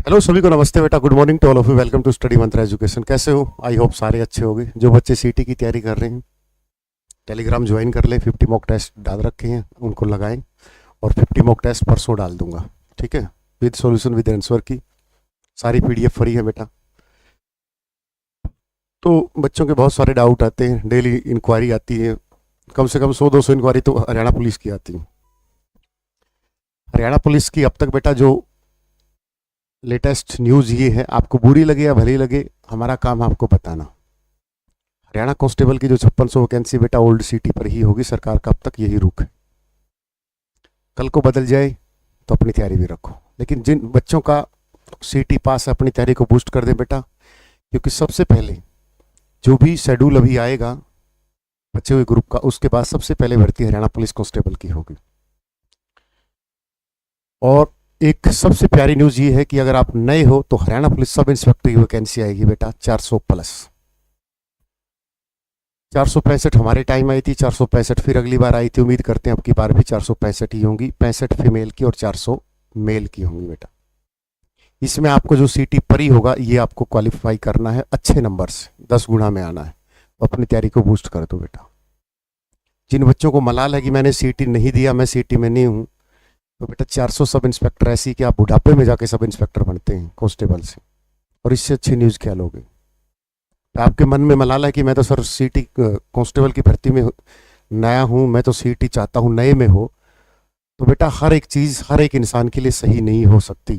Hello सभी को नमस्ते बेटा। Good morning to all of you. Welcome to Study Mantra Education. कैसे हो? आई होप सारे अच्छे होंगे। जो बच्चे सीटी की तैयारी कर रहे हैं टेलीग्राम ज्वाइन कर लें। 50 मॉक टेस्ट डाल रखे हैं, उनको लगाएं। और 50 मॉक टेस्ट परसों डाल दूंगा, ठीक है, विद सॉल्यूशन विद आंसर की। सारी पीडीएफ फ्री है बेटा। तो बच्चों के बहुत सारे डाउट आते हैं, डेली इंक्वायरी आती है, कम से कम 100-200 इंक्वायरी तो हरियाणा पुलिस की आती है। हरियाणा पुलिस की अब तक बेटा जो लेटेस्ट न्यूज़ ये है, आपको बुरी लगे या भली लगे, हमारा काम आपको बताना। हरियाणा कांस्टेबल की जो 5600 वैकेंसी बेटा ओल्ड सिटी पर ही होगी। सरकार का अब तक यही रुख है। कल को बदल जाए तो अपनी तैयारी भी रखो। लेकिन जिन बच्चों का सिटी पास है, अपनी तैयारी को बूस्ट कर दें बेटा, क्योंकि सबसे पहले जो भी शेड्यूल अभी आएगा बचे हुए ग्रुप का, उसके बाद सबसे पहले भर्ती हरियाणा पुलिस कांस्टेबल की होगी। और एक सबसे प्यारी न्यूज़ ये है कि अगर आप नए हो तो हरियाणा पुलिस सब इंस्पेक्टर की वैकेंसी आएगी बेटा 400 प्लस। 465 हमारे टाइम आई थी, 465 फिर अगली बार आई थी। उम्मीद करते हैं अब की बार भी 465 ही होंगी। 65 फीमेल की और 400 मेल की होंगी बेटा। इसमें आपको जो सीटी परी होगा ये आपको क्वालिफाई करना है अच्छे नंबर से, 10 गुना में आना है। तो अपनी तैयारी को बूस्ट कर दो बेटा। जिन बच्चों को मलाल है कि मैंने सीटी नहीं दिया, मैं सीटी में नहीं हूँ, तो बेटा 400 सब इंस्पेक्टर ऐसी कि आप बुढ़ापे में जाके सब इंस्पेक्टर बनते हैं कांस्टेबल से। और इससे अच्छी न्यूज़ क्या लोगे? तो आपके मन में मलाल है कि मैं तो सर सीटी कांस्टेबल की भर्ती में नया हूं, मैं तो सीटी चाहता हूं नए में हो। तो बेटा हर एक चीज़ हर एक इंसान के लिए सही नहीं हो सकती।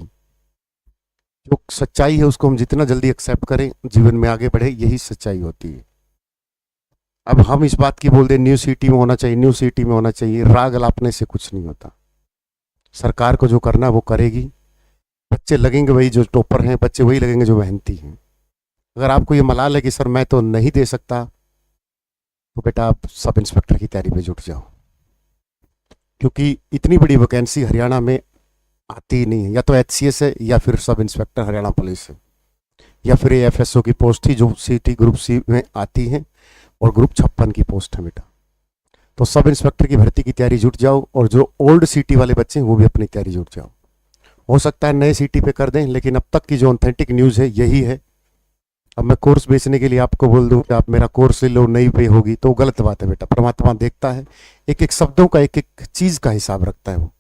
जो सच्चाई है उसको हम जितना जल्दी एक्सेप्ट करें, जीवन में आगे बढ़े, यही सच्चाई होती है। अब हम इस बात की बोल दें न्यू सिटी में होना चाहिए, न्यू सिटी में होना चाहिए, राग अलापने से कुछ नहीं होता। सरकार को जो करना है वो करेगी। बच्चे लगेंगे वही जो टॉपर हैं, बच्चे वही लगेंगे जो मेहनती हैं। अगर आपको ये मलाल है कि सर मैं तो नहीं दे सकता, तो बेटा आप सब इंस्पेक्टर की तैयारी में जुट जाओ, क्योंकि इतनी बड़ी वैकेंसी हरियाणा में आती ही नहीं है। या तो एचसीएस है या फिर सब इंस्पेक्टर हरियाणा पुलिस है, या फिर ये एफएसओ की पोस्ट थी जो सीटी ग्रुप सी में आती है, और ग्रुप 56 की पोस्ट है बेटा। तो सब इंस्पेक्टर की भर्ती की तैयारी जुट जाओ। और जो ओल्ड सिटी वाले बच्चे हैं वो भी अपनी तैयारी जुट जाओ। हो सकता है नए सिटी पे कर दें, लेकिन अब तक की जो ऑथेंटिक न्यूज़ है यही है। अब मैं कोर्स बेचने के लिए आपको बोल दूं कि आप मेरा कोर्स ले लो, नई पे होगी, तो गलत बात है बेटा। परमात्मा देखता है, एक एक शब्दों का, एक एक चीज़ का हिसाब रखता है वो।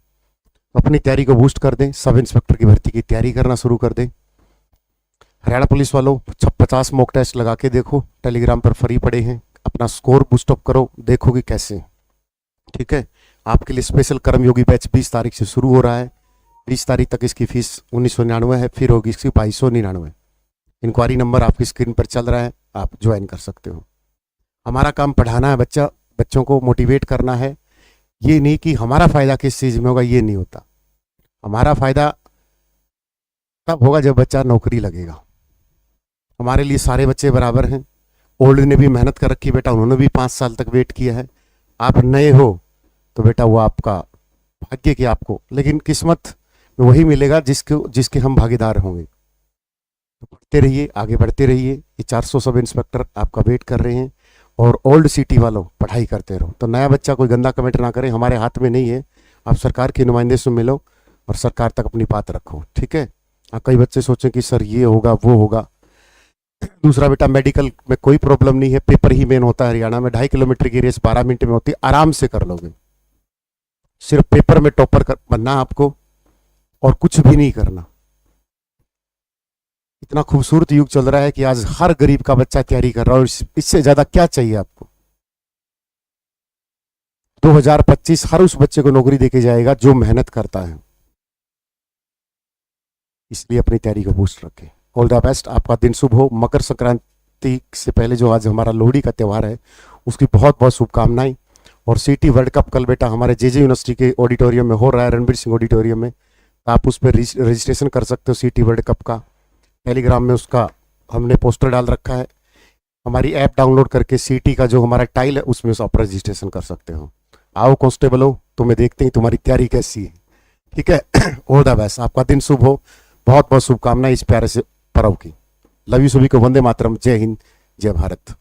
अपनी तैयारी को बूस्ट कर दें, सब इंस्पेक्टर की भर्ती की तैयारी करना शुरू कर दें। हरियाणा पुलिस वालों 50 मॉक टेस्ट लगा के देखो, टेलीग्राम पर फ्री पड़े हैं। अपना स्कोर बूस्टअप करो, देखोगे कैसे। ठीक है, आपके लिए स्पेशल कर्मयोगी बैच 20 तारीख से शुरू हो रहा है। 20 तारीख तक इसकी फीस 1999 है, फिर होगी इसकी 2299। इंक्वायरी नंबर आपकी स्क्रीन पर चल रहा है, आप ज्वाइन कर सकते हो। हमारा काम पढ़ाना है, बच्चों को मोटिवेट करना है। ये नहीं कि हमारा फ़ायदा किस चीज़ में होगा, ये नहीं होता। हमारा फ़ायदा तब होगा जब बच्चा नौकरी लगेगा। हमारे लिए सारे बच्चे बराबर हैं। ओल्ड ने भी मेहनत कर रखी बेटा, उन्होंने भी 5 साल तक वेट किया है। आप नए हो तो बेटा वो आपका भाग्य की आपको, लेकिन किस्मत में वही मिलेगा जिसके हम भागीदार होंगे। तो पढ़ते रहिए, आगे बढ़ते रहिए। ये 400 सब इंस्पेक्टर आपका वेट कर रहे हैं। और ओल्ड सिटी वालों पढ़ाई करते रहो। तो नया बच्चा कोई गंदा कमेंट ना करे, हमारे हाथ में नहीं है। आप सरकार के नुमाइंदे से मिलो और सरकार तक अपनी बात रखो, ठीक है। कई बच्चे सोचें कि सर ये होगा वो होगा। दूसरा बेटा, मेडिकल में कोई प्रॉब्लम नहीं है, पेपर ही मेन होता है हरियाणा में। 2.5 किलोमीटर की रेस 12 मिनट में होती है, आराम से कर लोगे। सिर्फ पेपर में टॉपर बनना आपको, और कुछ भी नहीं करना। इतना खूबसूरत युग चल रहा है कि आज हर गरीब का बच्चा तैयारी कर रहा है, और इससे ज्यादा क्या चाहिए आपको। 2025 हर उस बच्चे को नौकरी देके जाएगा जो मेहनत करता है। इसलिए अपनी तैयारी को बूस्ट रखें। ऑल द बेस्ट, आपका दिन शुभ हो। मकर संक्रांति से पहले जो आज हमारा लोहड़ी का त्यौहार है, उसकी बहुत बहुत शुभकामनाएं। और सिटी वर्ल्ड कप कल बेटा हमारे जेजे यूनिवर्सिटी के ऑडिटोरियम में हो रहा है, रणबीर सिंह ऑडिटोरियम में। आप उस पर रजिस्ट्रेशन कर सकते हो सिटी वर्ल्ड कप का। टेलीग्राम में उसका हमने पोस्टर डाल रखा है। हमारी ऐप डाउनलोड करके सिटी का जो हमारा टाइल है उसमें आप रजिस्ट्रेशन कर सकते हो। आओ कांस्टेबल हो, तुम्हें देखते हैं तुम्हारी तैयारी कैसी है, ठीक है। ऑल द बेस्ट, आपका दिन शुभ हो। बहुत बहुत शुभकामनाएं इस प्यारे से पर्व की। लव यू सभी को। वंदे मातरम। जय हिंद, जय भारत।